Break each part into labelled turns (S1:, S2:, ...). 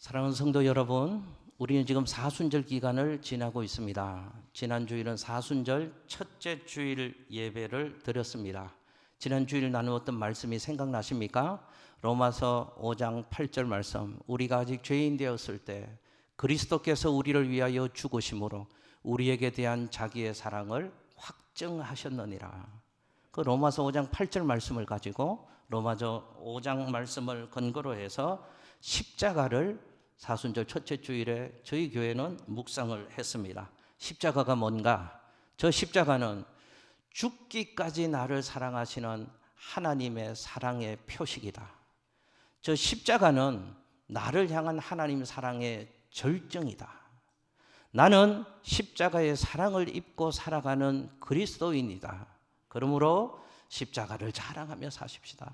S1: 사랑하는 성도 여러분, 우리는 지금 사순절 기간을 지나고 있습니다. 지난 주일은 사순절 첫째 주일 예배를 드렸습니다. 지난 주일 나누었던 말씀이 생각나십니까? 로마서 5장 8절 말씀, 우리가 아직 죄인 되었을 때 그리스도께서 우리를 위하여 죽으심으로 우리에게 대한 자기의 사랑을 확증하셨느니라. 그 로마서 5장 8절 말씀을 가지고 로마서 5장 말씀을 근거로 해서 십자가를 사순절 첫째 주일에 저희 교회는 묵상을 했습니다. 십자가가 뭔가? 저 십자가는 죽기까지 나를 사랑하시는 하나님의 사랑의 표식이다. 저 십자가는 나를 향한 하나님 사랑의 절정이다. 나는 십자가의 사랑을 입고 살아가는 그리스도인이다. 그러므로 십자가를 자랑하며 사십시다.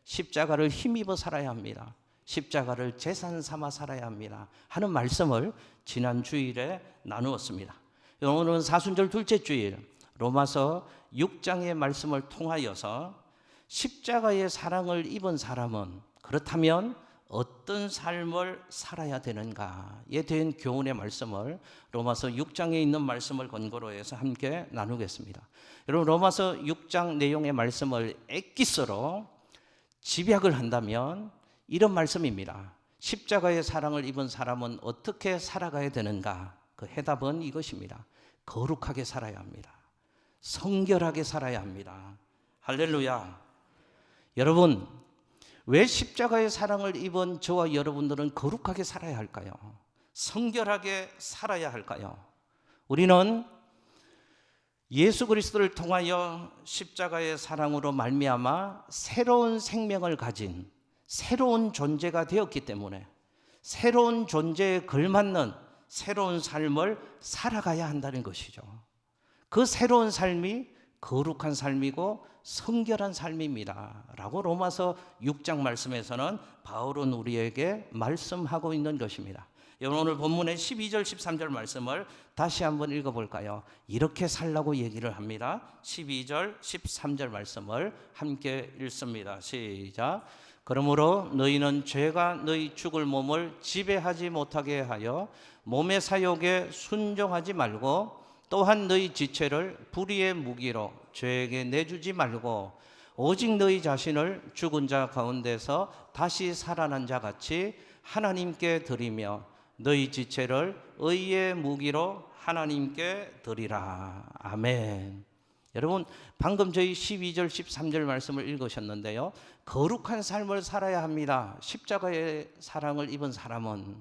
S1: 십자가를 힘입어 살아야 합니다. 십자가를 재산 삼아 살아야 합니다 하는 말씀을 지난 주일에 나누었습니다. 오늘은 사순절 둘째 주일 로마서 6장의 말씀을 통하여서 십자가의 사랑을 입은 사람은 그렇다면 어떤 삶을 살아야 되는가에 대한 교훈의 말씀을 로마서 6장에 있는 말씀을 근거로 해서 함께 나누겠습니다. 여러분, 로마서 6장 내용의 말씀을 엑기스로 집약을 한다면 이런 말씀입니다. 십자가의 사랑을 입은 사람은 어떻게 살아가야 되는가? 그 해답은 이것입니다. 거룩하게 살아야 합니다. 성결하게 살아야 합니다. 할렐루야. 여러분, 왜 십자가의 사랑을 입은 저와 여러분들은 거룩하게 살아야 할까요? 성결하게 살아야 할까요? 우리는 예수 그리스도를 통하여 십자가의 사랑으로 말미암아 새로운 생명을 가진 새로운 존재가 되었기 때문에 새로운 존재에 걸맞는 새로운 삶을 살아가야 한다는 것이죠. 그 새로운 삶이 거룩한 삶이고 성결한 삶입니다 라고 로마서 6장 말씀에서는 바울은 우리에게 말씀하고 있는 것입니다. 오늘 본문의 12절 13절 말씀을 다시 한번 읽어볼까요? 이렇게 살라고 얘기를 합니다. 12절 13절 말씀을 함께 읽습니다. 시작. 그러므로 너희는 죄가 너희 죽을 몸을 지배하지 못하게 하여 몸의 사욕에 순종하지 말고 또한 너희 지체를 불의의 무기로 죄에게 내주지 말고 오직 너희 자신을 죽은 자 가운데서 다시 살아난 자 같이 하나님께 드리며 너희 지체를 의의 무기로 하나님께 드리라. 아멘. 여러분, 방금 저희 12절 13절 말씀을 읽으셨는데요, 거룩한 삶을 살아야 합니다. 십자가의 사랑을 입은 사람은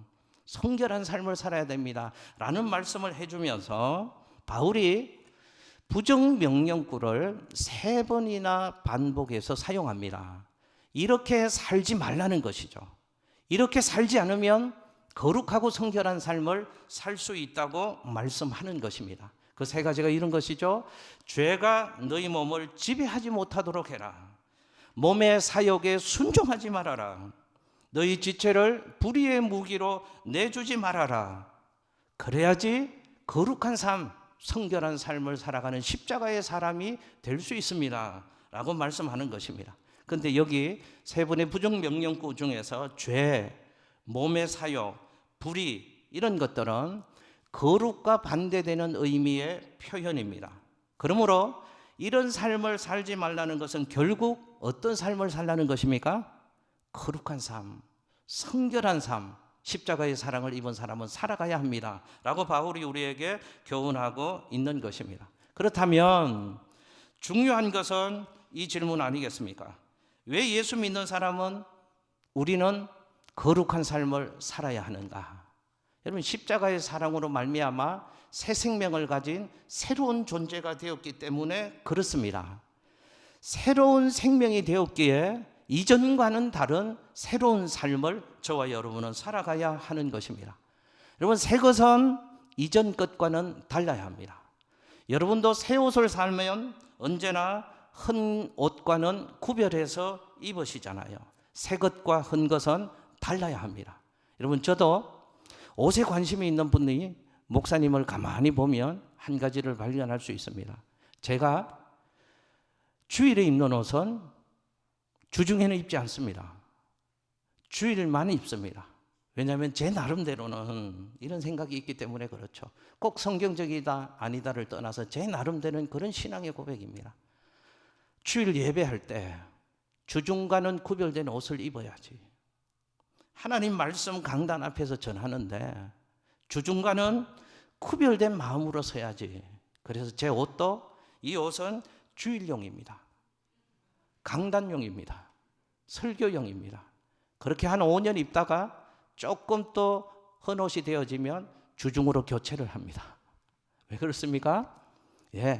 S1: 성결한 삶을 살아야 됩니다 라는 말씀을 해주면서 바울이 부정명령구를 3번이나 반복해서 사용합니다. 이렇게 살지 말라는 것이죠. 이렇게 살지 않으면 거룩하고 성결한 삶을 살 수 있다고 말씀하는 것입니다. 그 3가지가 이런 것이죠. 죄가 너희 몸을 지배하지 못하도록 해라. 몸의 사욕에 순종하지 말아라. 너희 지체를 불의의 무기로 내주지 말아라. 그래야지 거룩한 삶, 성결한 삶을 살아가는 십자가의 사람이 될 수 있습니다 라고 말씀하는 것입니다. 그런데 여기 3번의 부정명령구 중에서 죄, 몸의 사욕, 불의 이런 것들은 거룩과 반대되는 의미의 표현입니다. 그러므로 이런 삶을 살지 말라는 것은 결국 어떤 삶을 살라는 것입니까? 거룩한 삶, 성결한 삶, 십자가의 사랑을 입은 사람은 살아가야 합니다 라고 바울이 우리에게 교훈하고 있는 것입니다. 그렇다면 중요한 것은 이 질문 아니겠습니까? 왜 예수 믿는 사람은 우리는 거룩한 삶을 살아야 하는가? 여러분, 십자가의 사랑으로 말미암아 새 생명을 가진 새로운 존재가 되었기 때문에 그렇습니다. 새로운 생명이 되었기에 이전과는 다른 새로운 삶을 저와 여러분은 살아가야 하는 것입니다. 여러분, 새 것은 이전 것과는 달라야 합니다. 여러분도 새 옷을 사면 언제나 헌 옷과는 구별해서 입으시잖아요. 새 것과 헌 것은 달라야 합니다. 여러분, 저도 옷에 관심이 있는 분이 목사님을 가만히 보면 한 가지를 발견할 수 있습니다. 제가 주일에 입는 옷은 주중에는 입지 않습니다. 주일만 입습니다. 왜냐하면 제 나름대로는 이런 생각이 있기 때문에 그렇죠. 꼭 성경적이다 아니다를 떠나서 제 나름대로는 그런 신앙의 고백입니다. 주일 예배할 때 주중과는 구별된 옷을 입어야지. 하나님 말씀 강단 앞에서 전하는데 주중과는 구별된 마음으로 서야지. 그래서 제 옷도, 이 옷은 주일용입니다. 강단용입니다. 설교용입니다. 그렇게 한 5년 입다가 조금 또 헌옷이 되어지면 주중으로 교체를 합니다. 왜 그렇습니까?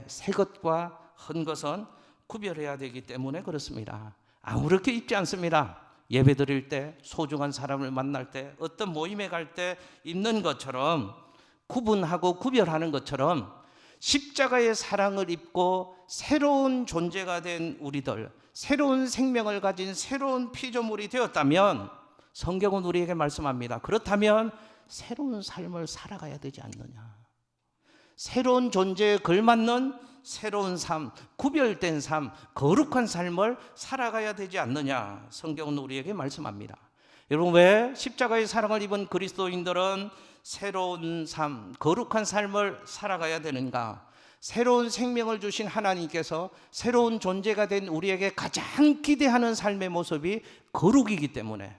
S1: 새 것과 헌 것은 구별해야 되기 때문에 그렇습니다. 아무렇게 입지 않습니다. 예배 드릴 때, 소중한 사람을 만날 때, 어떤 모임에 갈 때 입는 것처럼, 구분하고 구별하는 것처럼 십자가의 사랑을 입고 새로운 존재가 된 우리들, 새로운 생명을 가진 새로운 피조물이 되었다면 성경은 우리에게 말씀합니다. 그렇다면 새로운 삶을 살아가야 되지 않느냐. 새로운 존재에 걸맞는 새로운 삶, 구별된 삶, 거룩한 삶을 살아가야 되지 않느냐. 성경은 우리에게 말씀합니다. 여러분, 왜 십자가의 사랑을 입은 그리스도인들은 새로운 삶, 거룩한 삶을 살아가야 되는가? 새로운 생명을 주신 하나님께서 새로운 존재가 된 우리에게 가장 기대하는 삶의 모습이 거룩이기 때문에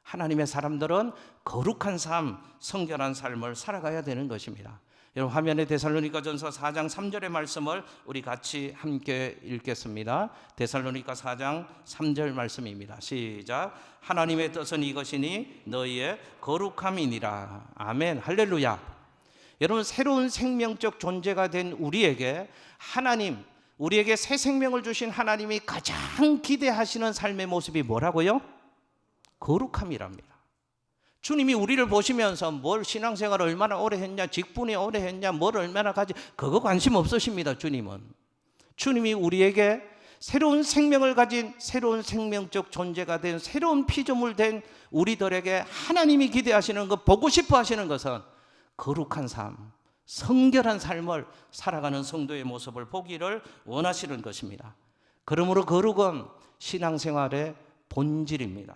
S1: 하나님의 사람들은 거룩한 삶, 성결한 삶을 살아가야 되는 것입니다. 여러분, 화면에 데살로니가전서 4장 3절의 말씀을 우리 같이 함께 읽겠습니다. 데살로니가 4장 3절 말씀입니다. 시작. 하나님의 뜻은 이것이니 너희의 거룩함이니라. 아멘. 할렐루야. 여러분, 새로운 생명적 존재가 된 우리에게 하나님, 우리에게 새 생명을 주신 하나님이 가장 기대하시는 삶의 모습이 뭐라고요? 거룩함이랍니다. 주님이 우리를 보시면서 뭘 신앙생활을 얼마나 오래 했냐, 직분이 오래 했냐, 뭘 얼마나 가지, 그거 관심 없으십니다. 주님이 우리에게 새로운 생명을 가진 새로운 생명적 존재가 된 새로운 피조물 된 우리들에게 하나님이 기대하시는 것, 보고 싶어 하시는 것은 거룩한 삶, 성결한 삶을 살아가는 성도의 모습을 보기를 원하시는 것입니다. 그러므로 거룩은 신앙생활의 본질입니다.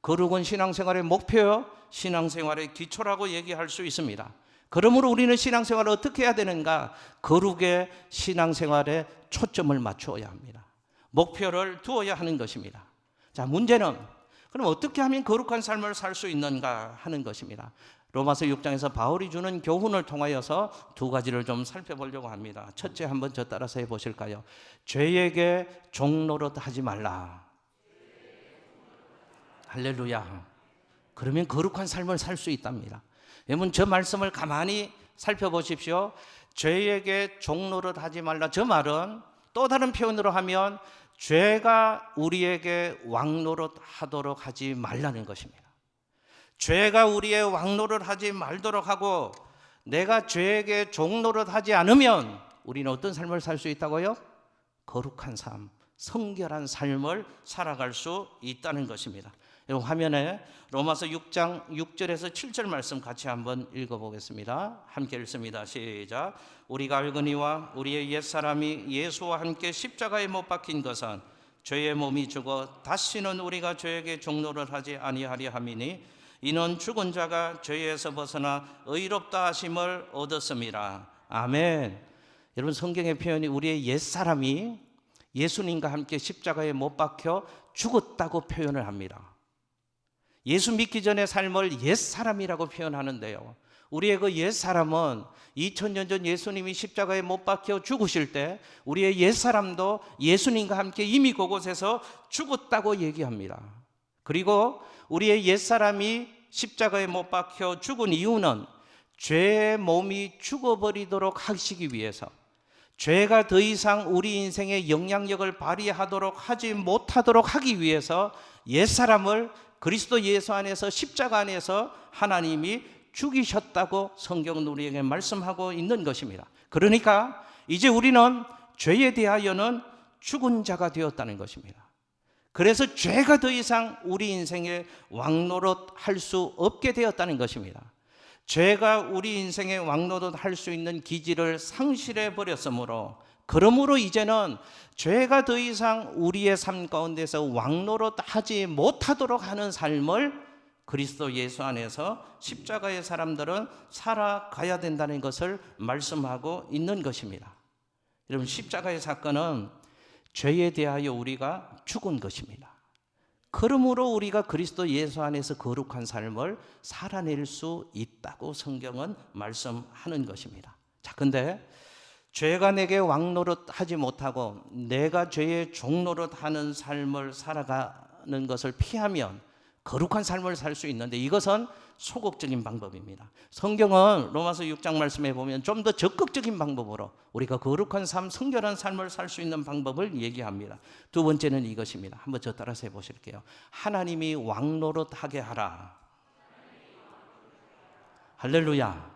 S1: 거룩은 신앙생활의 목표요, 신앙생활의 기초라고 얘기할 수 있습니다. 그러므로 우리는 신앙생활을 어떻게 해야 되는가? 거룩의 신앙생활에 초점을 맞추어야 합니다. 목표를 두어야 하는 것입니다. 자, 문제는 그럼 어떻게 하면 거룩한 삶을 살 수 있는가 하는 것입니다. 로마서 6장에서 바울이 주는 교훈을 통하여서 두 가지를 좀 살펴보려고 합니다. 첫째, 한번 저 따라서 해보실까요? 죄에게 종노릇하지 말라. 할렐루야. 그러면 거룩한 삶을 살 수 있답니다. 여러분, 저 말씀을 가만히 살펴보십시오. 죄에게 종노릇하지 말라. 저 말은 또 다른 표현으로 하면 죄가 우리에게 왕노릇하도록 하지 말라는 것입니다. 죄가 우리의 왕노릇 하지 말도록 하고, 내가 죄에게 종노릇하지 않으면 우리는 어떤 삶을 살 수 있다고요? 거룩한 삶, 성결한 삶을 살아갈 수 있다는 것입니다. 여러분, 화면에 로마서 6장 6절에서 7절 말씀 같이 한번 읽어보겠습니다. 함께 읽습니다. 시작. 우리가 알거니와 우리의 옛사람이 예수와 함께 십자가에 못 박힌 것은 죄의 몸이 죽어 다시는 우리가 죄에게 종노를 하지 아니하려 함이니 이는 죽은 자가 죄에서 벗어나 의롭다 하심을 얻었습니다. 아멘. 여러분, 성경의 표현이 우리의 옛사람이 예수님과 함께 십자가에 못 박혀 죽었다고 표현을 합니다. 예수 믿기 전의 삶을 옛사람이라고 표현하는데요, 우리의 그 옛사람은 2000년 전 예수님이 십자가에 못 박혀 죽으실 때 우리의 옛사람도 예수님과 함께 이미 그곳에서 죽었다고 얘기합니다. 그리고 우리의 옛사람이 십자가에 못 박혀 죽은 이유는 죄의 몸이 죽어버리도록 하시기 위해서, 죄가 더 이상 우리 인생에 영향력을 발휘하도록 하지 못하도록 하기 위해서 옛사람을 그리스도 예수 안에서, 십자가 안에서 하나님이 죽이셨다고 성경은 우리에게 말씀하고 있는 것입니다. 그러니까 이제 우리는 죄에 대하여는 죽은 자가 되었다는 것입니다. 그래서 죄가 더 이상 우리 인생에 왕노릇 할 수 없게 되었다는 것입니다. 죄가 우리 인생에 왕노릇 할 수 있는 기질을 상실해 버렸으므로, 그러므로 이제는 죄가 더 이상 우리의 삶 가운데서 왕노릇 하지 못하도록 하는 삶을 그리스도 예수 안에서 십자가의 사람들은 살아가야 된다는 것을 말씀하고 있는 것입니다. 여러분, 십자가의 사건은 죄에 대하여 우리가 죽은 것입니다. 그러므로 우리가 그리스도 예수 안에서 거룩한 삶을 살아낼 수 있다고 성경은 말씀하는 것입니다. 자, 근데 죄가 내게 왕노릇하지 못하고 내가 죄의 종노릇하는 삶을 살아가는 것을 피하면 거룩한 삶을 살 수 있는데, 이것은 소극적인 방법입니다. 성경은 로마서 6장 말씀에 보면 좀 더 적극적인 방법으로 우리가 거룩한 삶, 성결한 삶을 살 수 있는 방법을 얘기합니다. 두 번째는 이것입니다. 한번 저 따라서 해보실게요. 하나님이 왕노릇하게 하라. 할렐루야.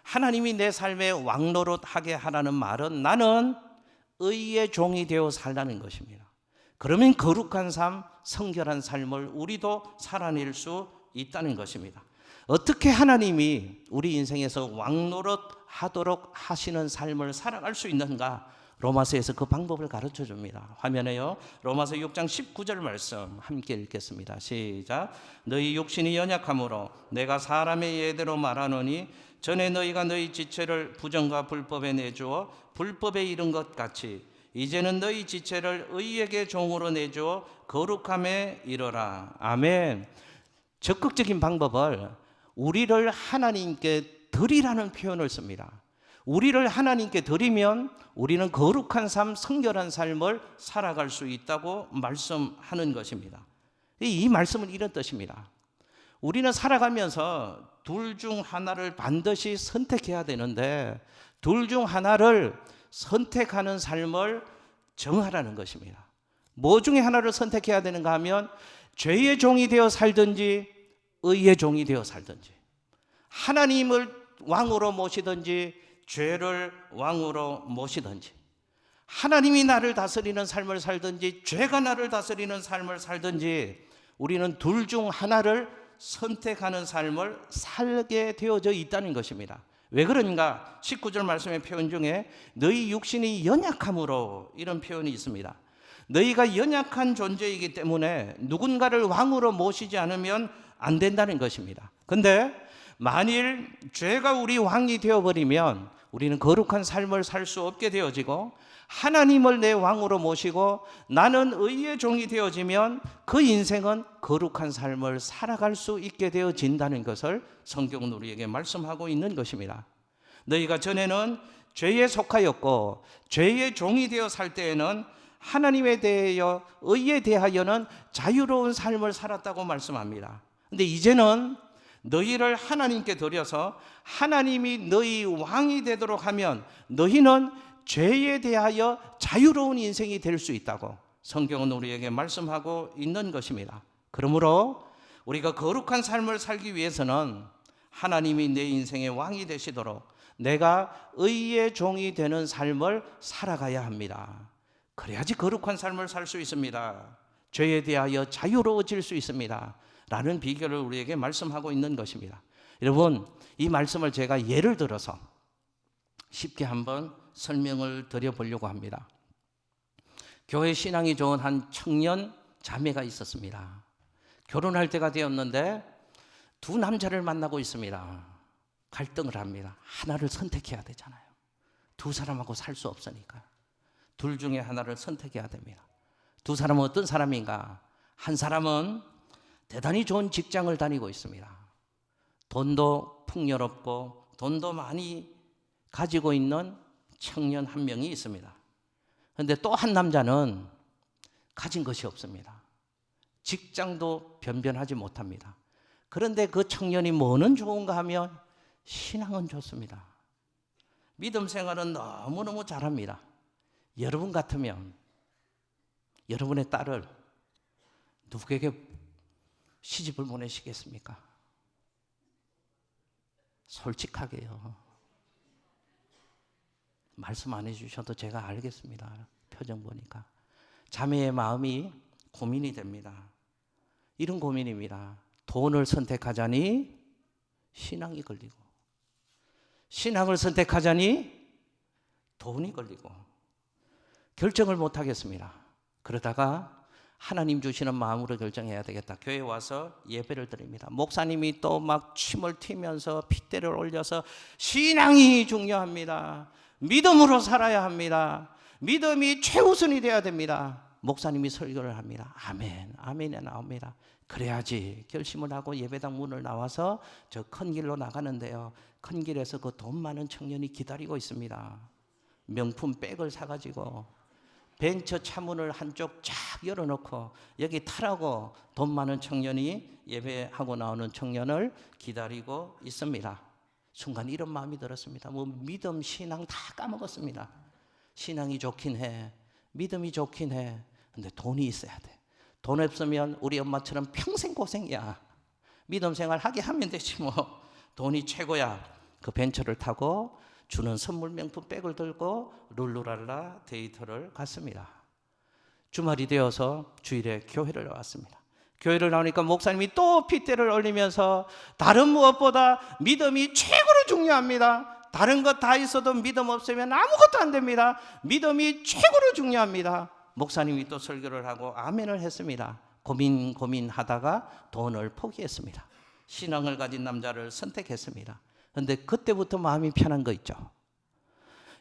S1: 하나님이 내 삶에 왕노릇하게 하라는 말은 나는 의의 종이 되어 살라는 것입니다. 그러면 거룩한 삶, 성결한 삶을 우리도 살아낼 수 있다는 것입니다. 어떻게 하나님이 우리 인생에서 왕노릇하도록 하시는 삶을 살아갈 수 있는가? 로마서에서 그 방법을 가르쳐 줍니다. 화면에요. 로마서 6장 19절 말씀 함께 읽겠습니다. 시작. 너희 육신이 연약함으로 내가 사람의 예대로 말하노니 전에 너희가 너희 지체를 부정과 불법에 내주어 불법에 이른 것 같이 이제는 너희 지체를 의에게 종으로 내주어 거룩함에 이르라. 아멘. 적극적인 방법을 우리를 하나님께 드리라는 표현을 씁니다. 우리를 하나님께 드리면 우리는 거룩한 삶, 성결한 삶을 살아갈 수 있다고 말씀하는 것입니다. 이 말씀은 이런 뜻입니다. 우리는 살아가면서 둘 중 하나를 반드시 선택해야 되는데 둘 중 하나를 선택하는 삶을 정하라는 것입니다. 뭐 중에 하나를 선택해야 되는가 하면 죄의 종이 되어 살든지 의의 종이 되어 살든지, 하나님을 왕으로 모시든지 죄를 왕으로 모시든지, 하나님이 나를 다스리는 삶을 살든지 죄가 나를 다스리는 삶을 살든지 우리는 둘 중 하나를 선택하는 삶을 살게 되어져 있다는 것입니다. 왜 그런가? 19절 말씀의 표현 중에 너희 육신이 연약함으로 이런 표현이 있습니다. 너희가 연약한 존재이기 때문에 누군가를 왕으로 모시지 않으면 안 된다는 것입니다. 근데 만일 죄가 우리 왕이 되어버리면 우리는 거룩한 삶을 살 수 없게 되어지고, 하나님을 내 왕으로 모시고 나는 의의 종이 되어지면 그 인생은 거룩한 삶을 살아갈 수 있게 되어진다는 것을 성경은 우리에게 말씀하고 있는 것입니다. 너희가 전에는 죄에 속하였고 죄의 종이 되어 살 때에는 하나님에 대하여 의에 대하여는 자유로운 삶을 살았다고 말씀합니다. 근데 이제는 너희를 하나님께 드려서 하나님이 너희 왕이 되도록 하면 너희는 죄에 대하여 자유로운 인생이 될 수 있다고 성경은 우리에게 말씀하고 있는 것입니다. 그러므로 우리가 거룩한 삶을 살기 위해서는 하나님이 내 인생의 왕이 되시도록 내가 의의 종이 되는 삶을 살아가야 합니다. 그래야지 거룩한 삶을 살 수 있습니다. 죄에 대하여 자유로워질 수 있습니다. 라는 비결을 우리에게 말씀하고 있는 것입니다. 여러분, 이 말씀을 제가 예를 들어서 쉽게 한번 설명을 드려보려고 합니다. 교회 신앙이 좋은 한 청년 자매가 있었습니다. 결혼할 때가 되었는데 두 남자를 만나고 있습니다. 갈등을 합니다. 하나를 선택해야 되잖아요. 두 사람하고 살 수 없으니까 둘 중에 하나를 선택해야 됩니다. 두 사람은 어떤 사람인가? 한 사람은 대단히 좋은 직장을 다니고 있습니다. 돈도 풍요롭고 돈도 많이 가지고 있는 청년 한 명이 있습니다. 그런데 또 한 남자는 가진 것이 없습니다. 직장도 변변하지 못합니다. 그런데 그 청년이 뭐는 좋은가 하면 신앙은 좋습니다. 믿음 생활은 너무너무 잘합니다. 여러분 같으면 여러분의 딸을 누구에게 시집을 보내시겠습니까? 솔직하게요. 말씀 안 해주셔도 제가 알겠습니다. 표정 보니까. 자매의 마음이 고민이 됩니다. 이런 고민입니다. 돈을 선택하자니 신앙이 걸리고, 신앙을 선택하자니 돈이 걸리고 결정을 못 하겠습니다. 그러다가 하나님 주시는 마음으로 결정해야 되겠다. 교회 와서 예배를 드립니다. 목사님이 또 막 침을 튀면서 핏대를 올려서 신앙이 중요합니다. 믿음으로 살아야 합니다. 믿음이 최우선이 되어야 됩니다. 목사님이 설교를 합니다. 아멘, 아멘이 나옵니다. 그래야지 결심을 하고 예배당 문을 나와서 저 큰 길로 나가는데요, 큰 길에서 그 돈 많은 청년이 기다리고 있습니다. 명품 백을 사가지고 벤처 차문을 한쪽 쫙 열어놓고 여기 타라고 돈 많은 청년이 예배하고 나오는 청년을 기다리고 있습니다. 순간 이런 마음이 들었습니다. 뭐 믿음, 신앙 다 까먹었습니다. 신앙이 좋긴 해, 믿음이 좋긴 해. 근데 돈이 있어야 돼. 돈 없으면 우리 엄마처럼 평생 고생이야. 믿음 생활 하게 하면 되지 뭐. 돈이 최고야. 그 벤처를 타고 주는 선물 명품 백을 들고 룰루랄라 데이터를 갔습니다. 주말이 되어서 주일에 교회를 나왔습니다. 교회를 나오니까 목사님이 또 핏대를 올리면서 다른 무엇보다 믿음이 최고로 중요합니다. 다른 것 다 있어도 믿음 없으면 아무것도 안 됩니다. 믿음이 최고로 중요합니다. 목사님이 또 설교를 하고 아멘을 했습니다. 고민하다가 돈을 포기했습니다. 신앙을 가진 남자를 선택했습니다. 그런데 그때부터 마음이 편한 거 있죠.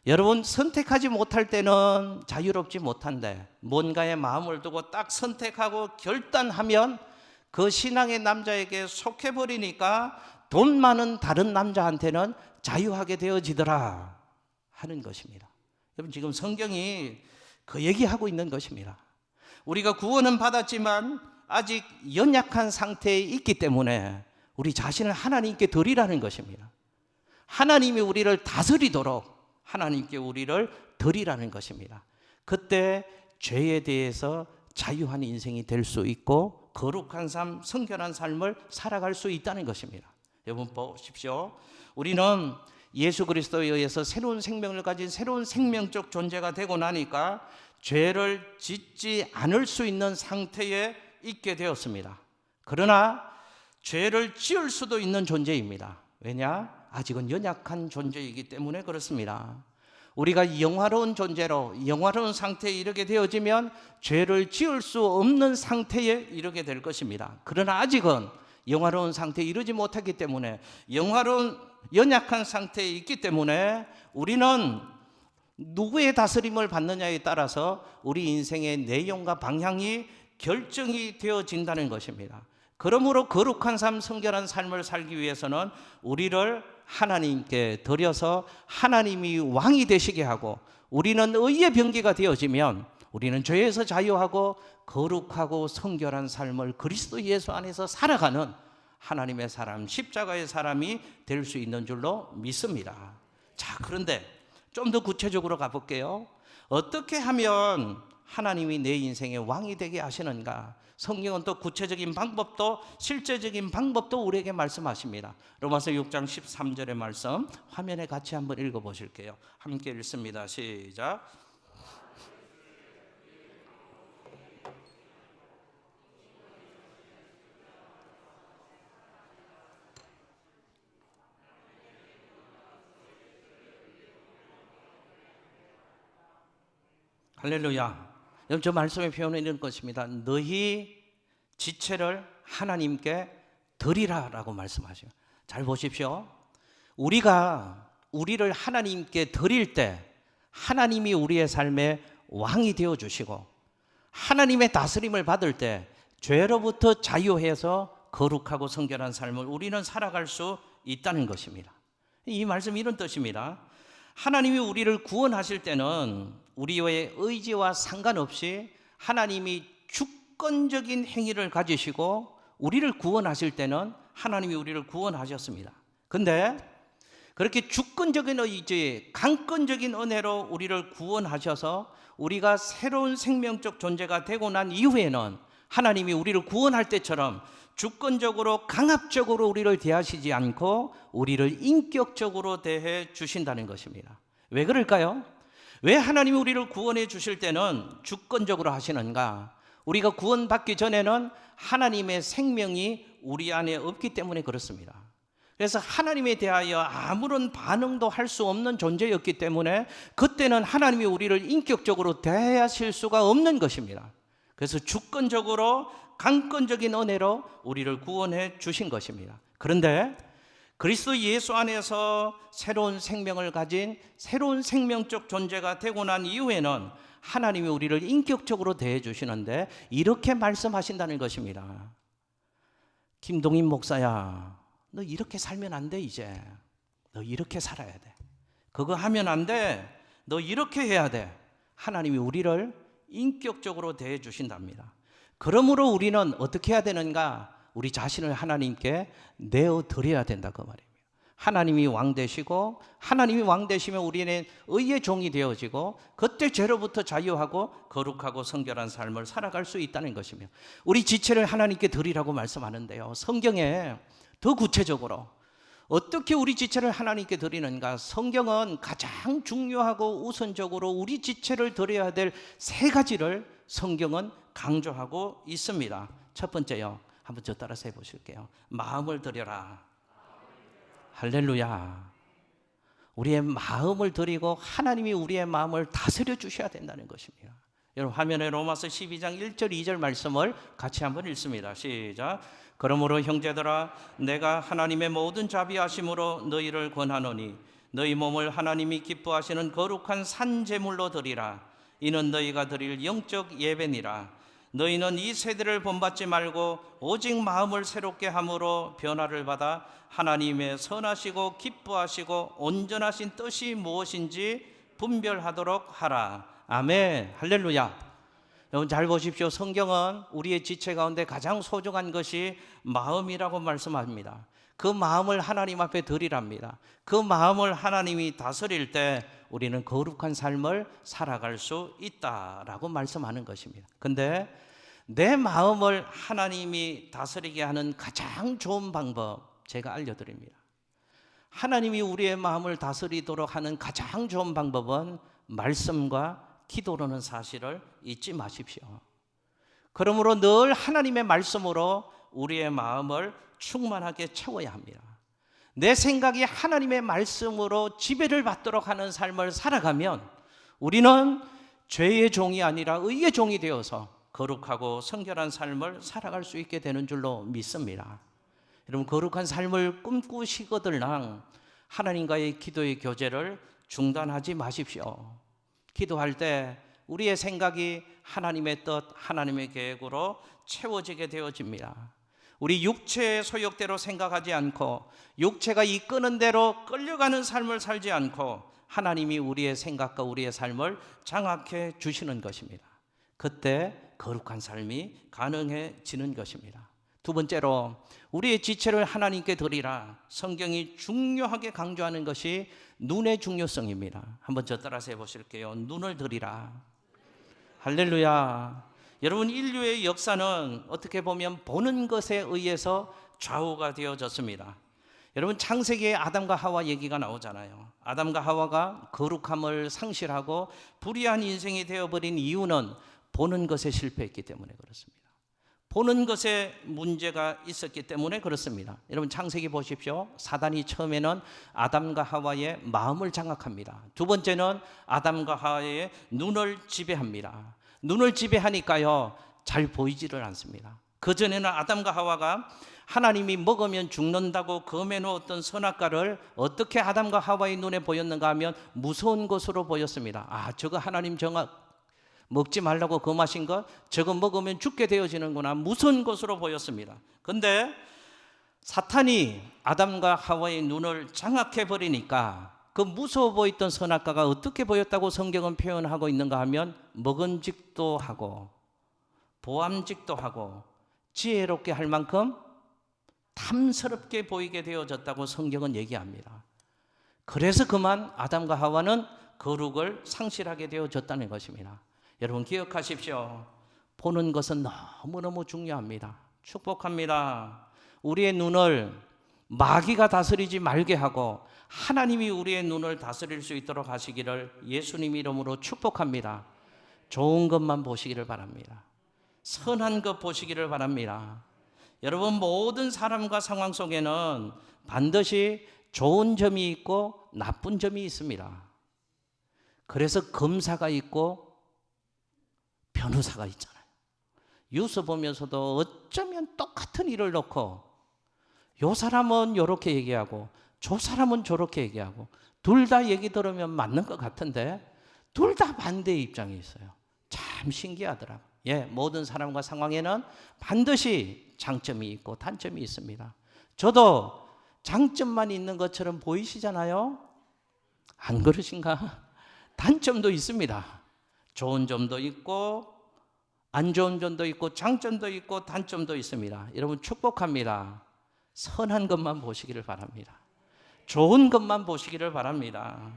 S1: 여러분, 선택하지 못할 때는 자유롭지 못한데 뭔가에 마음을 두고 딱 선택하고 결단하면 그 신앙의 남자에게 속해버리니까 돈 많은 다른 남자한테는 자유하게 되어지더라 하는 것입니다. 여러분, 지금 성경이 그 얘기하고 있는 것입니다. 우리가 구원은 받았지만 아직 연약한 상태에 있기 때문에 우리 자신을 하나님께 드리라는 것입니다. 하나님이 우리를 다스리도록 하나님께 우리를 드리라는 것입니다. 그때 죄에 대해서 자유한 인생이 될 수 있고 거룩한 삶, 성결한 삶을 살아갈 수 있다는 것입니다. 여러분 보십시오. 우리는 예수 그리스도에 의해서 새로운 생명을 가진 새로운 생명적 존재가 되고 나니까 죄를 짓지 않을 수 있는 상태에 있게 되었습니다. 그러나 죄를 지을 수도 있는 존재입니다. 왜냐? 아직은 연약한 존재이기 때문에 그렇습니다. 우리가 영화로운 존재로 영화로운 상태에 이르게 되어지면 죄를 지을 수 없는 상태에 이르게 될 것입니다. 그러나 아직은 영화로운 상태에 이르지 못하기 때문에 영화로운 연약한 상태에 있기 때문에 우리는 누구의 다스림을 받느냐에 따라서 우리 인생의 내용과 방향이 결정이 되어진다는 것입니다. 그러므로 거룩한 삶, 성결한 삶을 살기 위해서는 우리를 하나님께 드려서 하나님이 왕이 되시게 하고 우리는 의의 병기가 되어지면 우리는 죄에서 자유하고 거룩하고 성결한 삶을 그리스도 예수 안에서 살아가는 하나님의 사람, 십자가의 사람이 될 수 있는 줄로 믿습니다. 자, 그런데 좀 더 구체적으로 가볼게요. 어떻게 하면 하나님이 내 인생의 왕이 되게 하시는가? 성경은 또 구체적인 방법도 실제적인 방법도 우리에게 말씀하십니다. 로마서 6장 13절의 말씀 화면에 같이 한번 읽어보실게요. 함께 읽습니다. 시작. 할렐루야. 여러분, 저 말씀의 표현은 이런 것입니다. 너희 지체를 하나님께 드리라라고 말씀하셔요. 잘 보십시오. 우리가 우리를 하나님께 드릴 때 하나님이 우리의 삶의 왕이 되어주시고 하나님의 다스림을 받을 때 죄로부터 자유해서 거룩하고 성결한 삶을 우리는 살아갈 수 있다는 것입니다. 이 말씀이 이런 뜻입니다. 하나님이 우리를 구원하실 때는 우리의 의지와 상관없이 하나님이 주권적인 행위를 가지시고 우리를 구원하실 때는 하나님이 우리를 구원하셨습니다. 근데 그렇게 주권적인 의지, 강권적인 은혜로 우리를 구원하셔서 우리가 새로운 생명적 존재가 되고 난 이후에는 하나님이 우리를 구원할 때처럼 주권적으로 강압적으로 우리를 대하시지 않고 우리를 인격적으로 대해 주신다는 것입니다. 왜 그럴까요? 왜 하나님이 우리를 구원해 주실 때는 주권적으로 하시는가? 우리가 구원받기 전에는 하나님의 생명이 우리 안에 없기 때문에 그렇습니다. 그래서 하나님에 대하여 아무런 반응도 할 수 없는 존재였기 때문에 그때는 하나님이 우리를 인격적으로 대하실 수가 없는 것입니다. 그래서 주권적으로 강권적인 은혜로 우리를 구원해 주신 것입니다. 그런데 그리스도 예수 안에서 새로운 생명을 가진 새로운 생명적 존재가 되고 난 이후에는 하나님이 우리를 인격적으로 대해 주시는데 이렇게 말씀하신다는 것입니다. 김동인 목사야, 너 이렇게 살면 안 돼. 이제 너 이렇게 살아야 돼. 그거 하면 안 돼. 너 이렇게 해야 돼. 하나님이 우리를 인격적으로 대해 주신답니다. 그러므로 우리는 어떻게 해야 되는가? 우리 자신을 하나님께 내어 드려야 된다 그 말입니다. 하나님이 왕 되시고, 하나님이 왕 되시면 우리는 의의 종이 되어지고, 그때 죄로부터 자유하고 거룩하고 성결한 삶을 살아갈 수 있다는 것이며, 우리 지체를 하나님께 드리라고 말씀하는데요, 성경에 더 구체적으로 어떻게 우리 지체를 하나님께 드리는가? 성경은 가장 중요하고 우선적으로 우리 지체를 드려야 될 세 가지를 성경은 강조하고 있습니다. 첫 번째요, 한번 저 따라서 해보실게요. 마음을 드려라. 할렐루야. 우리의 마음을 드리고 하나님이 우리의 마음을 다스려 주셔야 된다는 것입니다. 여러분, 화면에 로마서 12장 1절 2절 말씀을 같이 한번 읽습니다. 시작. 그러므로 형제들아, 내가 하나님의 모든 자비하심으로 너희를 권하노니 너희 몸을 하나님이 기뻐하시는 거룩한 산 제물로 드리라. 이는 너희가 드릴 영적 예배니라. 너희는 이 세대를 본받지 말고 오직 마음을 새롭게 함으로 변화를 받아 하나님의 선하시고 기뻐하시고 온전하신 뜻이 무엇인지 분별하도록 하라. 아멘. 할렐루야. 여러분 잘 보십시오. 성경은 우리의 지체 가운데 가장 소중한 것이 마음이라고 말씀합니다. 그 마음을 하나님 앞에 드리랍니다. 그 마음을 하나님이 다스릴 때 우리는 거룩한 삶을 살아갈 수 있다라고 말씀하는 것입니다. 근데 내 마음을 하나님이 다스리게 하는 가장 좋은 방법 제가 알려드립니다. 하나님이 우리의 마음을 다스리도록 하는 가장 좋은 방법은 말씀과 기도라는 사실을 잊지 마십시오. 그러므로 늘 하나님의 말씀으로 우리의 마음을 충만하게 채워야 합니다. 내 생각이 하나님의 말씀으로 지배를 받도록 하는 삶을 살아가면 우리는 죄의 종이 아니라 의의 종이 되어서 거룩하고 성결한 삶을 살아갈 수 있게 되는 줄로 믿습니다. 여러분, 거룩한 삶을 꿈꾸시거들랑 하나님과의 기도의 교제를 중단하지 마십시오. 기도할 때 우리의 생각이 하나님의 뜻, 하나님의 계획으로 채워지게 되어집니다. 우리 육체의 소욕대로 생각하지 않고 육체가 이끄는 대로 끌려가는 삶을 살지 않고 하나님이 우리의 생각과 우리의 삶을 장악해 주시는 것입니다. 그때 거룩한 삶이 가능해지는 것입니다. 두 번째로 우리의 지체를 하나님께 드리라. 성경이 중요하게 강조하는 것이 눈의 중요성입니다. 한번 저 따라서 해보실게요. 눈을 드리라. 할렐루야. 여러분, 인류의 역사는 어떻게 보면 보는 것에 의해서 좌우가 되어졌습니다. 여러분, 창세기에 아담과 하와 얘기가 나오잖아요. 아담과 하와가 거룩함을 상실하고 불의한 인생이 되어버린 이유는 보는 것에 실패했기 때문에 그렇습니다. 보는 것에 문제가 있었기 때문에 그렇습니다. 여러분, 창세기 보십시오. 사단이 처음에는 아담과 하와의 마음을 장악합니다. 두 번째는 아담과 하와의 눈을 지배합니다. 눈을 지배하니까요, 잘 보이지를 않습니다. 그전에는 아담과 하와가 하나님이 먹으면 죽는다고 검해 놓았던 선악과를 어떻게 아담과 하와의 눈에 보였는가 하면 무서운 것으로 보였습니다. 아, 저거 하나님 정말 먹지 말라고 금하신 것, 저거 먹으면 죽게 되어지는구나, 무서운 것으로 보였습니다. 그런데 사탄이 아담과 하와의 눈을 장악해 버리니까 그 무서워 보였던 선악과가 어떻게 보였다고 성경은 표현하고 있는가 하면 먹음직도 하고 보암직도 하고 지혜롭게 할 만큼 탐스럽게 보이게 되어졌다고 성경은 얘기합니다. 그래서 그만 아담과 하와는 거룩을 상실하게 되어졌다는 것입니다. 여러분, 기억하십시오. 보는 것은 너무너무 중요합니다. 축복합니다. 우리의 눈을 마귀가 다스리지 말게 하고 하나님이 우리의 눈을 다스릴 수 있도록 하시기를 예수님 이름으로 축복합니다. 좋은 것만 보시기를 바랍니다. 선한 것 보시기를 바랍니다. 여러분, 모든 사람과 상황 속에는 반드시 좋은 점이 있고 나쁜 점이 있습니다. 그래서 검사가 있고 변호사가 있잖아요. 뉴스 보면서도 어쩌면 똑같은 일을 놓고 요 사람은 요렇게 얘기하고 저 사람은 저렇게 얘기하고 둘 다 얘기 들으면 맞는 것 같은데 둘 다 반대의 입장에 있어요. 참 신기하더라고요. 예, 모든 사람과 상황에는 반드시 장점이 있고 단점이 있습니다. 저도 장점만 있는 것처럼 보이시잖아요. 안 그러신가? 단점도 있습니다. 좋은 점도 있고 안 좋은 점도 있고 장점도 있고 단점도 있습니다. 여러분 축복합니다. 선한 것만 보시기를 바랍니다. 좋은 것만 보시기를 바랍니다.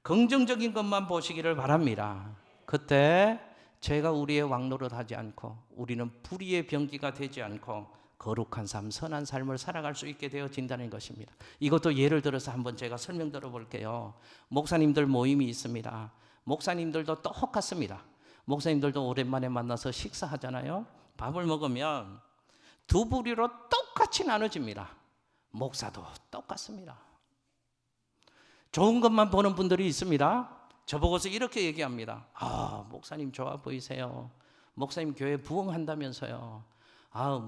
S1: 긍정적인 것만 보시기를 바랍니다. 그때 죄가 우리의 왕노릇 하지 않고 우리는 불의의 병기가 되지 않고 거룩한 삶, 선한 삶을 살아갈 수 있게 되어진다는 것입니다. 이것도 예를 들어서 한번 제가 설명 들어볼게요. 목사님들 모임이 있습니다. 목사님들도 똑같습니다. 목사님들도 오랜만에 만나서 식사하잖아요. 밥을 먹으면 두 부리로 똑같이 나눠집니다. 목사도 똑같습니다. 좋은 것만 보는 분들이 있습니다. 저보고서 이렇게 얘기합니다. 목사님 좋아 보이세요. 목사님 교회 부흥한다면서요.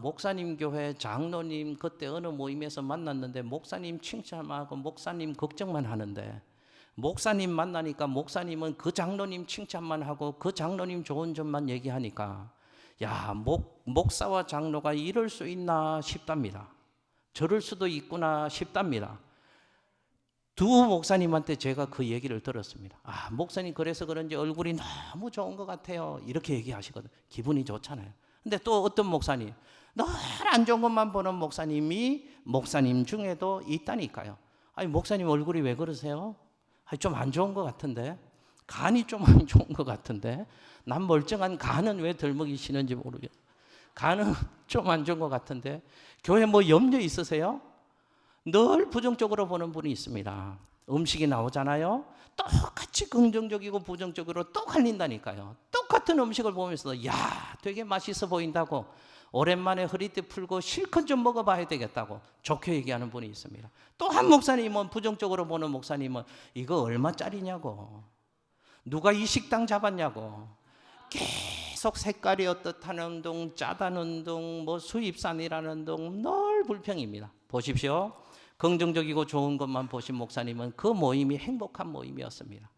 S1: 목사님 교회 장로님 그때 어느 모임에서 만났는데 목사님 칭찬하고 목사님 걱정만 하는데 목사님 만나니까 목사님은 그 장로님 칭찬만 하고 그 장로님 좋은 점만 얘기하니까 목사와 장로가 이럴 수 있나 싶답니다. 저럴 수도 있구나 싶답니다. 두 목사님한테 제가 그 얘기를 들었습니다. 목사님 그래서 그런지 얼굴이 너무 좋은 것 같아요. 이렇게 얘기하시거든요. 기분이 좋잖아요. 근데 또 어떤 목사님, 늘 안 좋은 것만 보는 목사님이 목사님 중에도 있다니까요. 목사님 얼굴이 왜 그러세요? 좀 안 좋은 것 같은데, 간이 좀 안 좋은 것 같은데, 난 멀쩡한 간은 왜 덜 먹이시는지 모르겠어요. 간은 좀 안 좋은 것 같은데, 교회 뭐 염려 있으세요? 늘 부정적으로 보는 분이 있습니다. 음식이 나오잖아요. 똑같이 긍정적이고 부정적으로 또 갈린다니까요. 똑같은 음식을 보면서도 되게 맛있어 보인다고 오랜만에 허리띠 풀고 실컷 좀 먹어봐야 되겠다고 좋게 얘기하는 분이 있습니다. 또 한 목사님은 부정적으로 보는 목사님은 이거 얼마짜리냐고, 누가 이 식당 잡았냐고, 계속 색깔이 어떻다는 둥, 짜다는 둥, 수입산이라는 둥 늘 불평입니다. 보십시오. 긍정적이고 좋은 것만 보신 목사님은 그 모임이 행복한 모임이었습니다.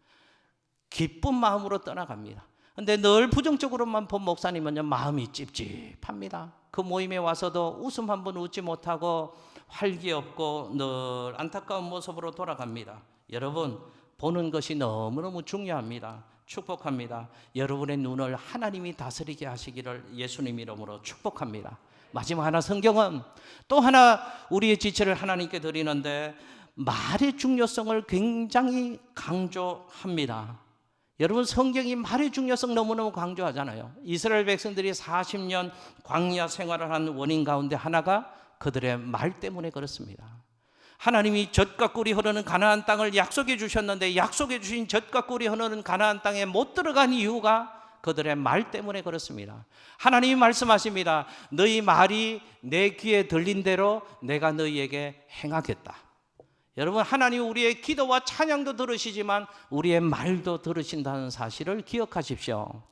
S1: 기쁜 마음으로 떠나갑니다. 근데 늘 부정적으로만 본 목사님은요, 마음이 찝찝합니다. 그 모임에 와서도 웃음 한 번 웃지 못하고 활기 없고 늘 안타까운 모습으로 돌아갑니다. 여러분, 보는 것이 너무너무 중요합니다. 축복합니다. 여러분의 눈을 하나님이 다스리게 하시기를 예수님 이름으로 축복합니다. 마지막 하나, 성경은 또 하나 우리의 지체를 하나님께 드리는데 말의 중요성을 굉장히 강조합니다. 여러분, 성경이 말의 중요성 너무너무 강조하잖아요. 이스라엘 백성들이 40년 광야 생활을 한 원인 가운데 하나가 그들의 말 때문에 그렇습니다. 하나님이 젖과 꿀이 흐르는 가나안 땅을 약속해 주셨는데 약속해 주신 젖과 꿀이 흐르는 가나안 땅에 못 들어간 이유가 그들의 말 때문에 그렇습니다. 하나님이 말씀하십니다. 너희 말이 내 귀에 들린 대로 내가 너희에게 행하겠다. 여러분, 하나님 우리의 기도와 찬양도 들으시지만 우리의 말도 들으신다는 사실을 기억하십시오.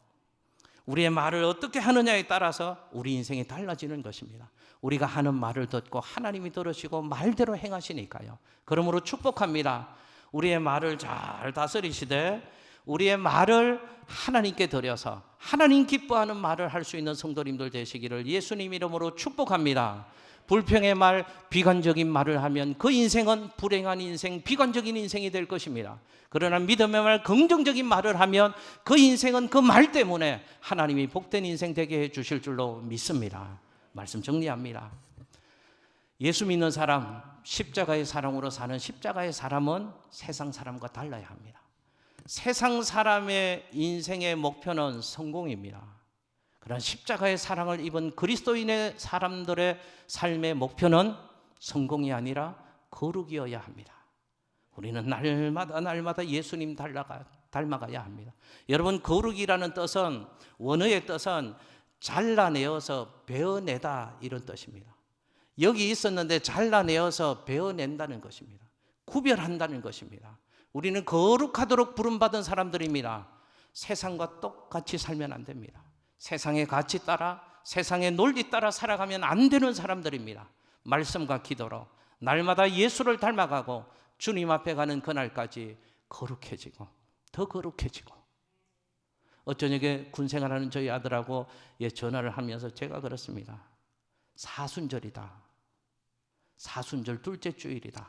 S1: 우리의 말을 어떻게 하느냐에 따라서 우리 인생이 달라지는 것입니다. 우리가 하는 말을 듣고 하나님이 들으시고 말대로 행하시니까요. 그러므로 축복합니다. 우리의 말을 잘 다스리시되 우리의 말을 하나님께 드려서 하나님 기뻐하는 말을 할 수 있는 성도님들 되시기를 예수님 이름으로 축복합니다. 불평의 말, 비관적인 말을 하면 그 인생은 불행한 인생, 비관적인 인생이 될 것입니다. 그러나 믿음의 말, 긍정적인 말을 하면 그 인생은 그 말 때문에 하나님이 복된 인생 되게 해 주실 줄로 믿습니다. 말씀 정리합니다. 예수 믿는 사람, 십자가의 사랑으로 사는 십자가의 사람은 세상 사람과 달라야 합니다. 세상 사람의 인생의 목표는 성공입니다. 그러나 십자가의 사랑을 입은 그리스도인의 사람들의 삶의 목표는 성공이 아니라 거룩이어야 합니다. 우리는 날마다 예수님 닮아가야 합니다. 여러분, 거룩이라는 뜻은, 원어의 뜻은 잘라내어서 베어내다 이런 뜻입니다. 여기 있었는데 잘라내어서 베어낸다는 것입니다. 구별한다는 것입니다. 우리는 거룩하도록 부름받은 사람들입니다. 세상과 똑같이 살면 안 됩니다. 세상의 가치 따라 세상의 논리 따라 살아가면 안 되는 사람들입니다. 말씀과 기도로 날마다 예수를 닮아가고 주님 앞에 가는 그날까지 거룩해지고 더 거룩해지고. 어쩌녁에 군생활하는 저희 아들하고 전화를 하면서 제가 그렇습니다. 사순절이다. 사순절 둘째 주일이다.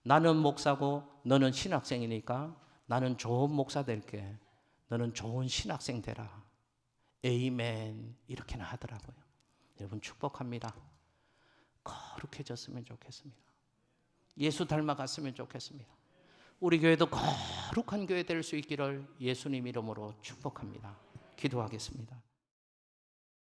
S1: 나는 목사고 너는 신학생이니까 나는 좋은 목사 될게. 너는 좋은 신학생 되라. 에이멘. 이렇게나 하더라고요. 여러분 축복합니다. 거룩해졌으면 좋겠습니다. 예수 닮아갔으면 좋겠습니다. 우리 교회도 거룩한 교회 될 수 있기를 예수님 이름으로 축복합니다. 기도하겠습니다.